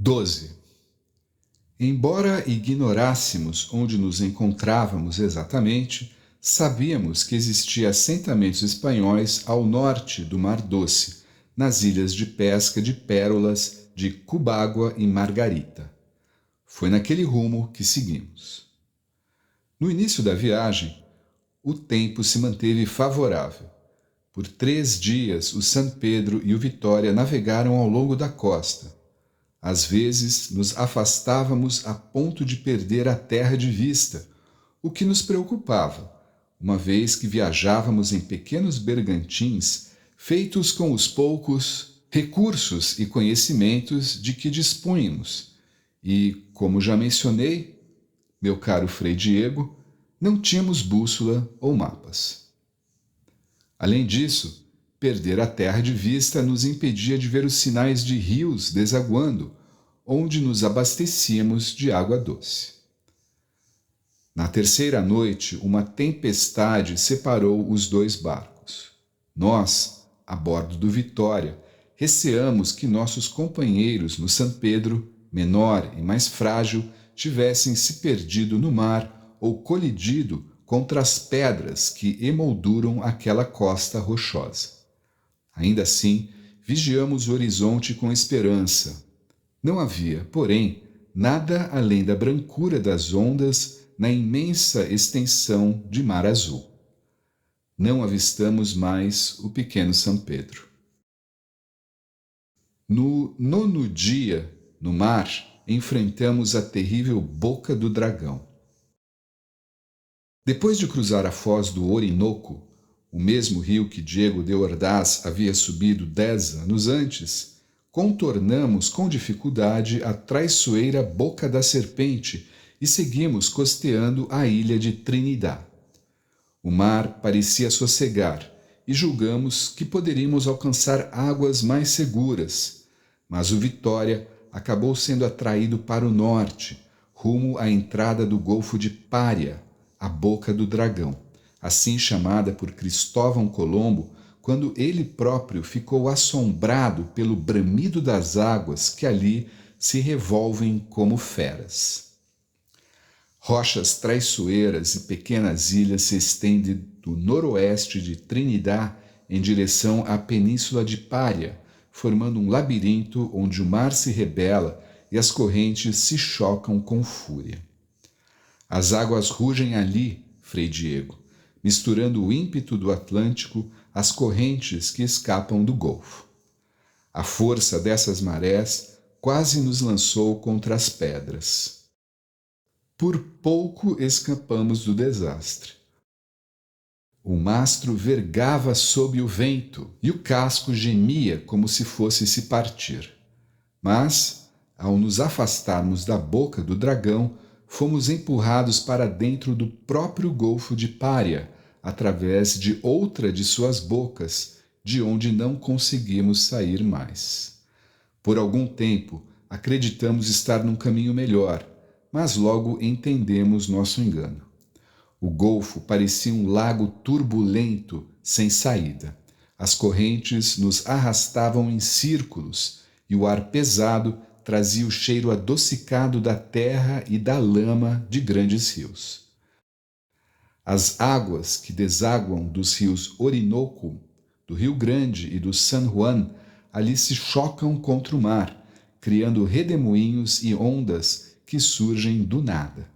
12. Embora ignorássemos onde nos encontrávamos exatamente, sabíamos que existiam assentamentos espanhóis ao norte do Mar Doce, nas ilhas de pesca de pérolas de Cubágua e Margarita. Foi naquele rumo que seguimos. No início da viagem, o tempo se manteve favorável. Por 3 dias, o San Pedro e o Vitória navegaram ao longo da costa. Às vezes, nos afastávamos a ponto de perder a terra de vista, o que nos preocupava, uma vez que viajávamos em pequenos bergantins feitos com os poucos recursos e conhecimentos de que dispunhamos. E, como já mencionei, meu caro Frei Diego, não tínhamos bússola ou mapas. Além disso, perder a terra de vista nos impedia de ver os sinais de rios desaguando, onde nos abastecíamos de água doce. Na terceira noite, uma tempestade separou os 2 barcos. Nós, a bordo do Vitória, receamos que nossos companheiros no San Pedro, menor e mais frágil, tivessem se perdido no mar ou colidido contra as pedras que emolduram aquela costa rochosa. Ainda assim, vigiamos o horizonte com esperança. Não havia, porém, nada além da brancura das ondas na imensa extensão de mar azul. Não avistamos mais o pequeno São Pedro. No 9º dia, no mar, enfrentamos a terrível Boca do Dragão. Depois de cruzar a foz do Orinoco, o mesmo rio que Diego de Ordaz havia subido 10 anos antes, contornamos com dificuldade a traiçoeira Boca da Serpente e seguimos costeando a ilha de Trinidad. O mar parecia sossegar e julgamos que poderíamos alcançar águas mais seguras, mas o Vitória acabou sendo atraído para o norte, rumo à entrada do Golfo de Pária, a Boca do Dragão, assim chamada por Cristóvão Colombo, quando ele próprio ficou assombrado pelo bramido das águas que ali se revolvem como feras. Rochas traiçoeiras e pequenas ilhas se estendem do noroeste de Trinidad em direção à Península de Pária, formando um labirinto onde o mar se rebela e as correntes se chocam com fúria. As águas rugem ali, Frei Diego, misturando o ímpeto do Atlântico às correntes que escapam do Golfo. A força dessas marés quase nos lançou contra as pedras. Por pouco escapamos do desastre. O mastro vergava sob o vento e o casco gemia como se fosse se partir. Mas, ao nos afastarmos da Boca do Dragão, fomos empurrados para dentro do próprio Golfo de Pária, através de outra de suas bocas, de onde não conseguimos sair mais. Por algum tempo, acreditamos estar num caminho melhor, mas logo entendemos nosso engano. O Golfo parecia um lago turbulento, sem saída. As correntes nos arrastavam em círculos e o ar pesado trazia o cheiro adocicado da terra e da lama de grandes rios. As águas que desaguam dos rios Orinoco, do Rio Grande e do San Juan ali se chocam contra o mar, criando redemoinhos e ondas que surgem do nada.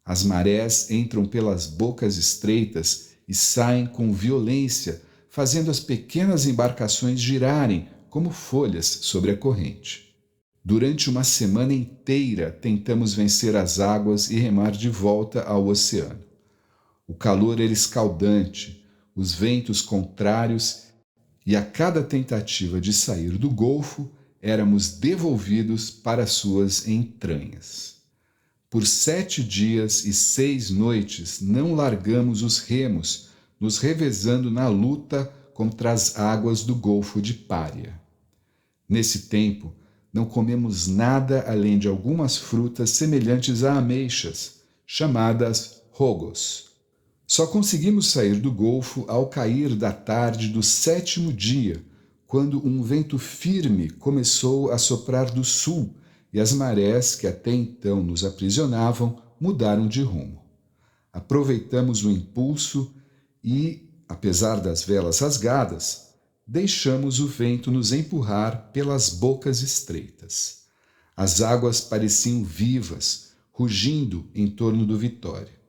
As marés entram pelas bocas estreitas e saem com violência, fazendo as pequenas embarcações girarem como folhas sobre a corrente. Durante uma semana inteira tentamos vencer as águas e remar de volta ao oceano. O calor era escaldante, os ventos contrários, e a cada tentativa de sair do Golfo, éramos devolvidos para suas entranhas. Por 7 dias e 6 noites não largamos os remos, nos revezando na luta contra as águas do Golfo de Pária. Nesse tempo, não comemos nada além de algumas frutas semelhantes a ameixas, chamadas rogos. Só conseguimos sair do Golfo ao cair da tarde do 7º dia, quando um vento firme começou a soprar do sul, e as marés que até então nos aprisionavam mudaram de rumo. Aproveitamos o impulso e, apesar das velas rasgadas, deixamos o vento nos empurrar pelas bocas estreitas. As águas pareciam vivas, rugindo em torno do Vitória.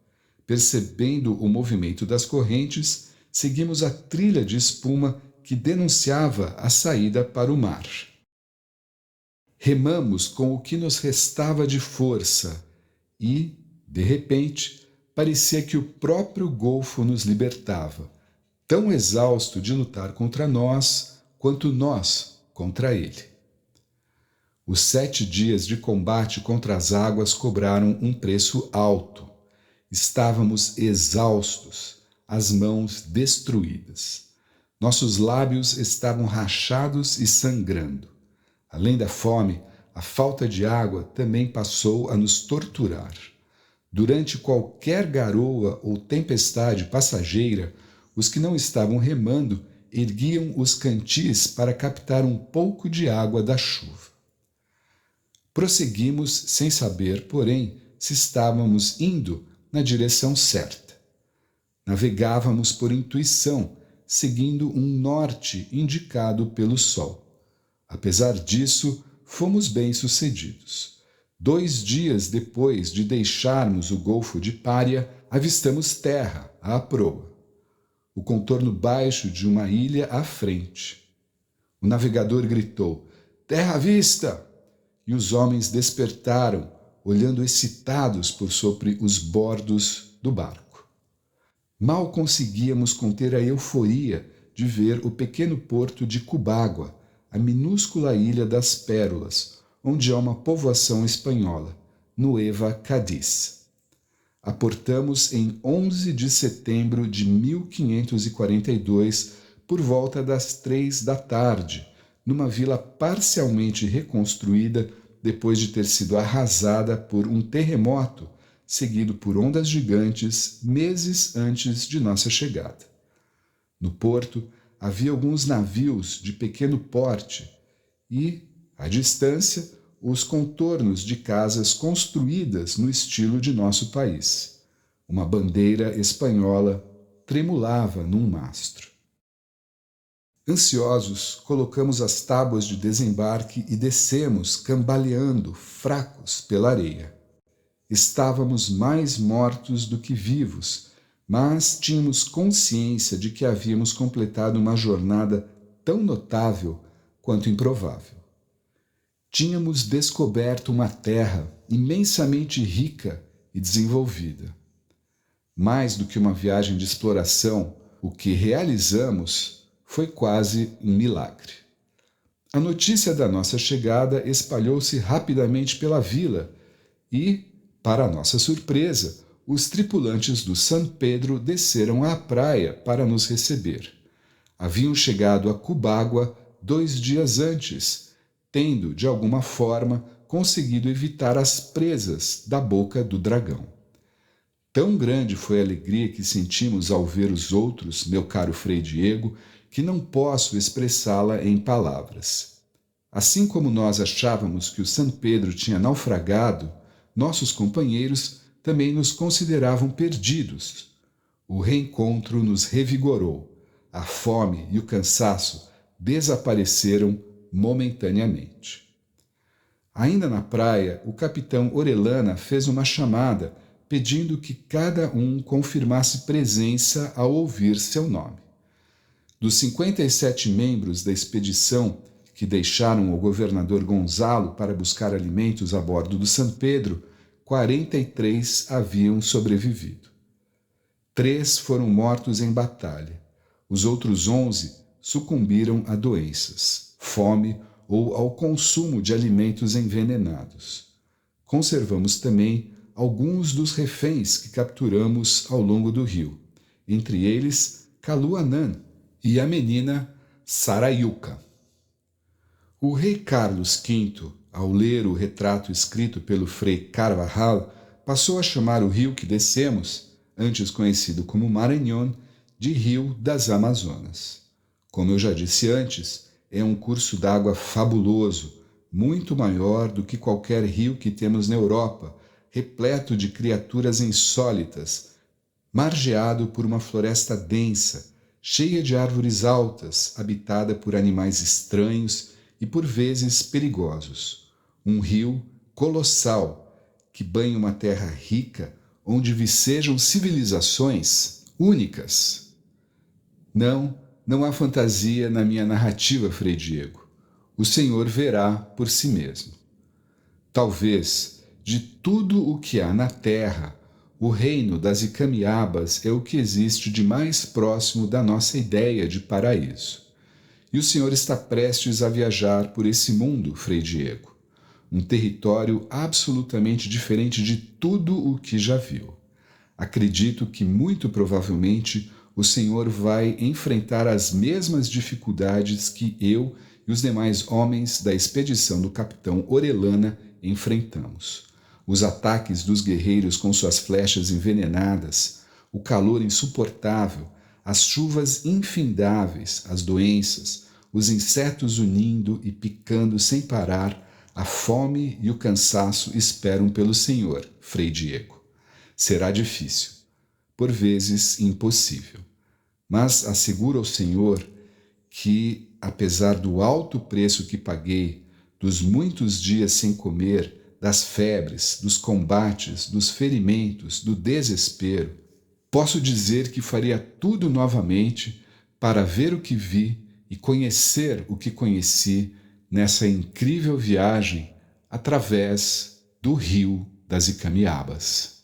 Percebendo o movimento das correntes, seguimos a trilha de espuma que denunciava a saída para o mar. Remamos com o que nos restava de força e, de repente, parecia que o próprio Golfo nos libertava, tão exausto de lutar contra nós quanto nós contra ele. Os 7 dias de combate contra as águas cobraram um preço alto. Estávamos exaustos, as mãos destruídas. Nossos lábios estavam rachados e sangrando. Além da fome, a falta de água também passou a nos torturar. Durante qualquer garoa ou tempestade passageira, os que não estavam remando erguiam os cantis para captar um pouco de água da chuva. Prosseguimos sem saber, porém, se estávamos indo na direção certa. Navegávamos por intuição, seguindo um norte indicado pelo sol. Apesar disso, fomos bem-sucedidos. 2 dias depois de deixarmos o Golfo de Pária, avistamos terra à proa, o contorno baixo de uma ilha à frente. O navegador gritou: "Terra à vista!" E os homens despertaram, olhando excitados por sobre os bordos do barco. Mal conseguíamos conter a euforia de ver o pequeno porto de Cubágua, a minúscula ilha das Pérolas, onde há uma povoação espanhola, Nueva Cádiz. Aportamos em 11 de setembro de 1542, por volta das 3 da tarde, numa vila parcialmente reconstruída depois de ter sido arrasada por um terremoto, seguido por ondas gigantes meses antes de nossa chegada. No porto havia alguns navios de pequeno porte e, à distância, os contornos de casas construídas no estilo de nosso país. Uma bandeira espanhola tremulava num mastro. Ansiosos, colocamos as tábuas de desembarque e descemos, cambaleando, fracos, pela areia. Estávamos mais mortos do que vivos, mas tínhamos consciência de que havíamos completado uma jornada tão notável quanto improvável. Tínhamos descoberto uma terra imensamente rica e desenvolvida. Mais do que uma viagem de exploração, o que realizamos foi quase um milagre. A notícia da nossa chegada espalhou-se rapidamente pela vila e, para nossa surpresa, os tripulantes do San Pedro desceram à praia para nos receber. Haviam chegado a Cubágua 2 dias antes, tendo, de alguma forma, conseguido evitar as presas da boca do dragão. Tão grande foi a alegria que sentimos ao ver os outros, meu caro Frei Diego, que não posso expressá-la em palavras. Assim como nós achávamos que o San Pedro tinha naufragado, nossos companheiros também nos consideravam perdidos. O reencontro nos revigorou. A fome e o cansaço desapareceram momentaneamente. Ainda na praia, o capitão Orellana fez uma chamada pedindo que cada um confirmasse presença ao ouvir seu nome. Dos 57 membros da expedição que deixaram o governador Gonzalo para buscar alimentos a bordo do San Pedro, 43 haviam sobrevivido. 3 foram mortos em batalha. Os outros 11 sucumbiram a doenças, fome ou ao consumo de alimentos envenenados. Conservamos também alguns dos reféns que capturamos ao longo do rio, entre eles Caluanã e a menina Saraiuca. O rei Carlos V, ao ler o retrato escrito pelo Frei Carvajal, passou a chamar o rio que descemos, antes conhecido como Marañón, de Rio das Amazonas. Como eu já disse antes, é um curso d'água fabuloso, muito maior do que qualquer rio que temos na Europa, repleto de criaturas insólitas, margeado por uma floresta densa, cheia de árvores altas, habitada por animais estranhos e por vezes perigosos. Um rio colossal que banha uma terra rica onde vicejam civilizações únicas. Não há fantasia na minha narrativa, Frei Diego. O Senhor verá por si mesmo. Talvez, de tudo o que há na terra, o reino das Icamiabas é o que existe de mais próximo da nossa ideia de paraíso. E o Senhor está prestes a viajar por esse mundo, Frei Diego. Um território absolutamente diferente de tudo o que já viu. Acredito que, muito provavelmente, o Senhor vai enfrentar as mesmas dificuldades que eu e os demais homens da expedição do capitão Orellana enfrentamos. Os ataques dos guerreiros com suas flechas envenenadas, o calor insuportável, as chuvas infindáveis, as doenças, os insetos unindo e picando sem parar, a fome e o cansaço esperam pelo Senhor, Frei Diego. Será difícil, por vezes impossível. Mas asseguro ao Senhor que, apesar do alto preço que paguei, dos muitos dias sem comer, das febres, dos combates, dos ferimentos, do desespero, posso dizer que faria tudo novamente para ver o que vi e conhecer o que conheci nessa incrível viagem através do rio das Icamiabas.